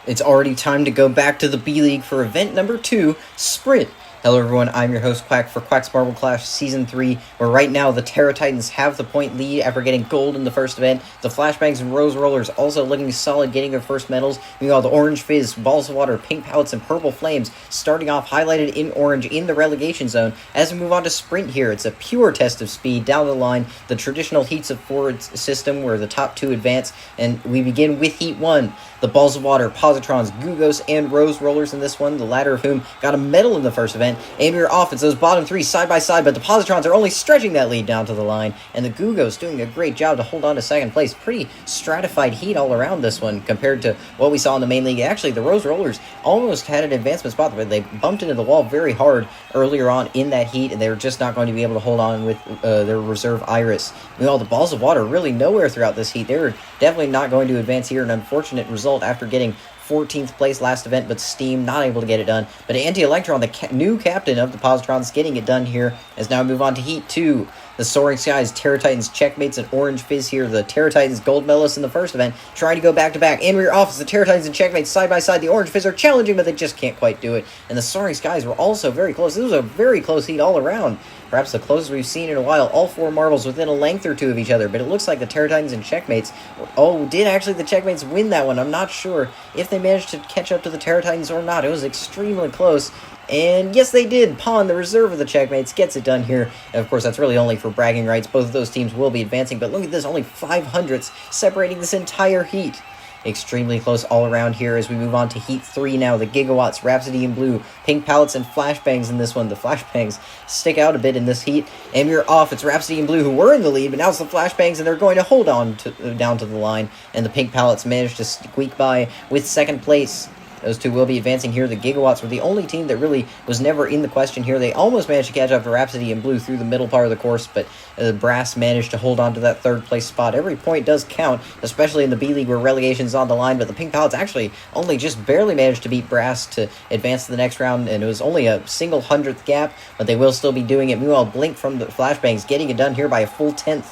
It's already time to go back to the B League for event number 2, Sprint. Hello everyone, I'm your host Quack for Quack's Marble Clash Season 3, where right now the Terra Titans have the point lead after getting gold in the first event. The Flashbangs and Rose Rollers also looking solid, getting their first medals. Meanwhile, the Orange Fizz, Balls of Water, Pink Pellets, and Purple Flames starting off highlighted in orange in the relegation zone. As we move on to Sprint here, it's a pure test of speed down the line, the traditional heats of forward system where the top 2 advance, and we begin with Heat 1. The Balls of Water, Positrons, Gugos, and Rose Rollers in this one, the latter of whom got a medal in the first event. And we're off. It's those bottom 3 side by side, but the Positrons are only stretching that lead down to the line, and the Gugos doing a great job to hold on to second place. Pretty stratified heat all around this one compared to what we saw in the main league. Actually, the Rose Rollers almost had an advancement spot, but they bumped into the wall very hard earlier on in that heat, and they were just not going to be able to hold on with their reserve Iris. Meanwhile, the Balls of Water really nowhere throughout this heat. They were definitely not going to advance here. An unfortunate result after getting 14th place last event, but Steam not able to get it done. But Anti-Electron, the new captain of the Positrons, getting it done here, as now we move on to Heat 2. The Soaring Skies, Terra Titans, Checkmates, and Orange Fizz here. The Terra Titans gold medalists in the first event, trying to go back-to-back. And we're off as the Terra Titans and Checkmates side by side. The Orange Fizz are challenging, but they just can't quite do it. And the Soaring Skies were also very close. This was a very close heat all around. Perhaps the closest we've seen in a while. All 4 marbles within a length or 2 of each other. But it looks like the Terra Titans and Checkmates... Oh, did actually the Checkmates win that one? I'm not sure if they managed to catch up to the Terra Titans or not. It was extremely close. And yes, they did. Pawn, the reserve of the Checkmates, gets it done here. And of course, that's really only for bragging rights. Both of those teams will be advancing. But look at this, only 500ths separating this entire heat. Extremely close all around here as we move on to Heat 3 now. The Gigawatts, Rhapsody in Blue, Pink Pallets, and Flashbangs in this one. The Flashbangs stick out a bit in this heat. And we're off. It's Rhapsody in Blue who were in the lead, but now it's the Flashbangs, and they're going to hold on down to the line. And the Pink Pallets managed to squeak by with second place. Those 2 will be advancing here. The Gigawatts were the only team that really was never in the question here. They almost managed to catch up to Rhapsody in Blue through the middle part of the course, but the Brass managed to hold on to that 3rd place spot. Every point does count, especially in the B League where relegation's on the line, but the Pink Pallets actually only just barely managed to beat Brass to advance to the next round, and it was only a single 100th gap, but they will still be doing it. Meanwhile, Blink from the Flashbangs getting it done here by a full 10th.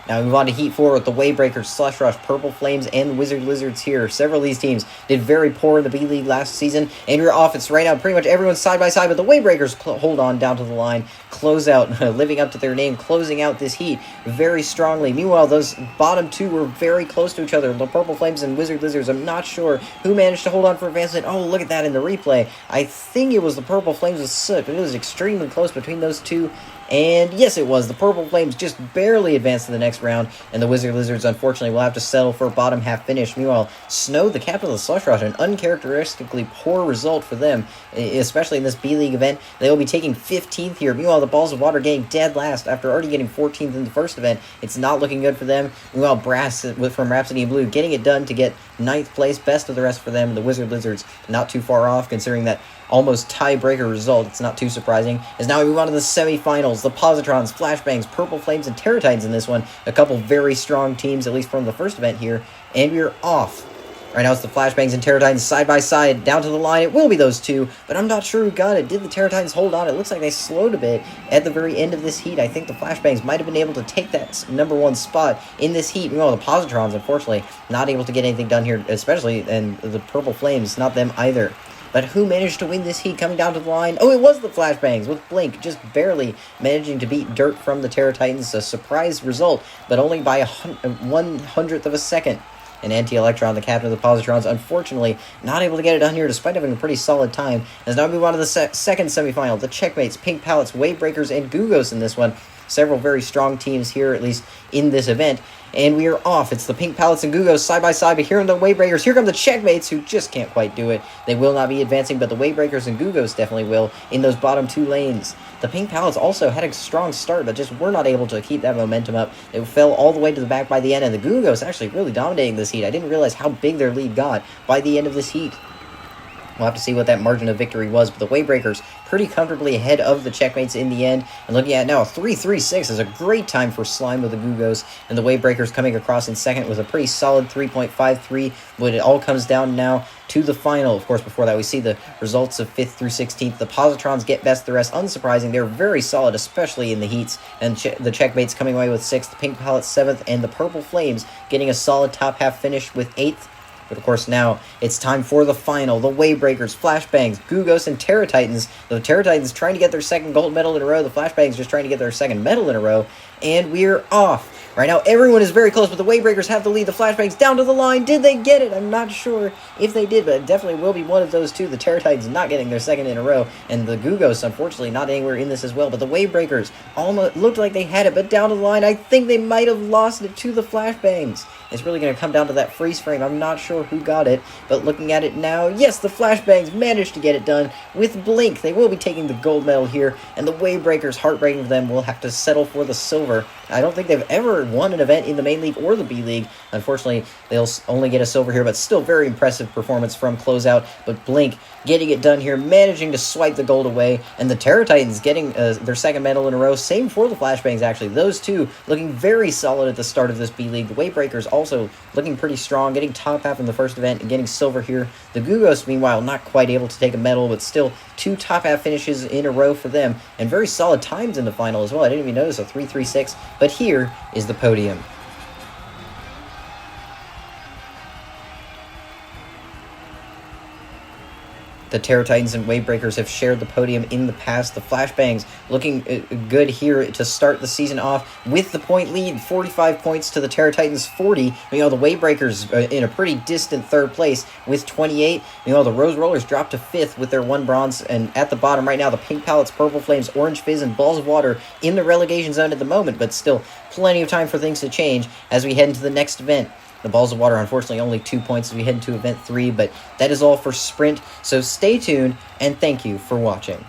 Now we move on to Heat 4 with the Waybreakers, Slush Rush, Purple Flames, and Wizard Lizards here. Several of these teams did very poor in the B League last season, and we're off. It's right now pretty much everyone's side by side, but the Waybreakers hold on down to the line, close out, living up to their name, closing out this heat very strongly. Meanwhile, those bottom 2 were very close to each other. The Purple Flames and Wizard Lizards, I'm not sure who managed to hold on for advancement. Oh, look at that in the replay. I think it was the Purple Flames with Soot, but it was extremely close between those 2. And yes, it was. The Purple Flames just barely advanced to the next round, and the Wizard Lizards, unfortunately, will have to settle for a bottom half finish. Meanwhile, Snow, the captain of the Slush Rush, an uncharacteristically poor result for them, especially in this B-League event. They will be taking 15th here. Meanwhile, the Balls of Water getting dead last after already getting 14th in the first event. It's not looking good for them. Meanwhile, Brass from Rhapsody in Blue getting it done to get 9th place, best of the rest for them. The Wizard Lizards not too far off, considering that almost tiebreaker result. It's not too surprising. As now we move on to the semifinals. The Positrons, Flashbangs, Purple Flames, and Terra Titans in this one. A couple very strong teams, at least from the first event here. And we're off. Right now it's the Flashbangs and Terra Titans side by side down to the line. It will be those 2, but I'm not sure who got it. Did the Terra Titans hold on? It looks like they slowed a bit at the very end of this heat. I think the Flashbangs might have been able to take that number 1 spot in this heat. Meanwhile, the Positrons, unfortunately, not able to get anything done here, especially, and the Purple Flames, not them either. But who managed to win this heat coming down to the line? Oh, it was the Flashbangs with Blink just barely managing to beat Dirt from the Terra Titans. A surprise result, but only by 1/100th of a second. And Anti-Electron, the captain of the Positrons, unfortunately not able to get it done here despite having a pretty solid time. As now we move on to the second semifinal. The Checkmates, Pink Pallets, Waybreakers, and Gugos in this one. Several very strong teams here, at least in this event. And we are off. It's the Pink Pallets and Gugos side by side, but here are the Waybreakers. Here come the Checkmates, who just can't quite do it. They will not be advancing, but the Waybreakers and Gugos definitely will in those bottom 2 lanes. The Pink Pallets also had a strong start, but just were not able to keep that momentum up. They fell all the way to the back by the end, and the Gugos actually really dominating this heat. I didn't realize how big their lead got by the end of this heat. We'll have to see what that margin of victory was, but the Waybreakers pretty comfortably ahead of the Checkmates in the end. And looking at now, 3.36 is a great time for Slime with the Gugos, and the Waybreakers coming across in second with a pretty solid 3.53, but it all comes down now to the final. Of course, before that, we see the results of 5th through 16th. The Positrons get best, the rest unsurprising. They're very solid, especially in the heats, and the Checkmates coming away with 6th, the Pink Pallets 7th, and the Purple Flames getting a solid top half finish with 8th. But of course now it's time for the final. The Wavebreakers, Flashbangs, Gugos, and Terra Titans. The Terra Titans trying to get their second gold medal in a row. The Flashbangs just trying to get their second medal in a row. And we're off. Right now, everyone is very close, but the Wavebreakers have the lead. The Flashbangs down to the line. Did they get it? I'm not sure if they did, but it definitely will be one of those two. The Terra Titans not getting their second in a row, and the Gugos, unfortunately, not anywhere in this as well. But the Wavebreakers almost looked like they had it, but down to the line, I think they might have lost it to the Flashbangs. It's really going to come down to that freeze frame. I'm not sure who got it, but looking at it now, yes, the Flashbangs managed to get it done with Blink. They will be taking the gold medal here, and the Wavebreakers, heartbreaking for them, will have to settle for the silver. I don't think they've ever won an event in the main league or the B League. Unfortunately, they'll only get a silver here, but still very impressive performance from Closeout. But Blink getting it done here, managing to swipe the gold away, and the Terra Titans getting their second medal in a row. Same for the Flashbangs, actually. Those two looking very solid at the start of this B League. The Wavebreakers also looking pretty strong, getting top half in the first event and getting silver here. The Gugos, meanwhile, not quite able to take a medal, but still two top half finishes in a row for them, and very solid times in the final as well. I didn't even notice a 3.36, but here is the podium. The Terra Titans and Wavebreakers have shared the podium in the past. The Flashbangs looking good here to start the season off with the point lead, 45 points to the Terra Titans 40. The Wavebreakers in a pretty distant third place with 28. The Rose Rollers dropped to 5th with their 1 bronze, and at the bottom right now, the Pink Pallets, Purple Flames, Orange Fizz, and Balls of Water in the relegation zone at the moment, but still plenty of time for things to change as we head into the next event. The Balls of Water, unfortunately, only 2 points as we head into Event 3, but that is all for Sprint. So stay tuned, and thank you for watching.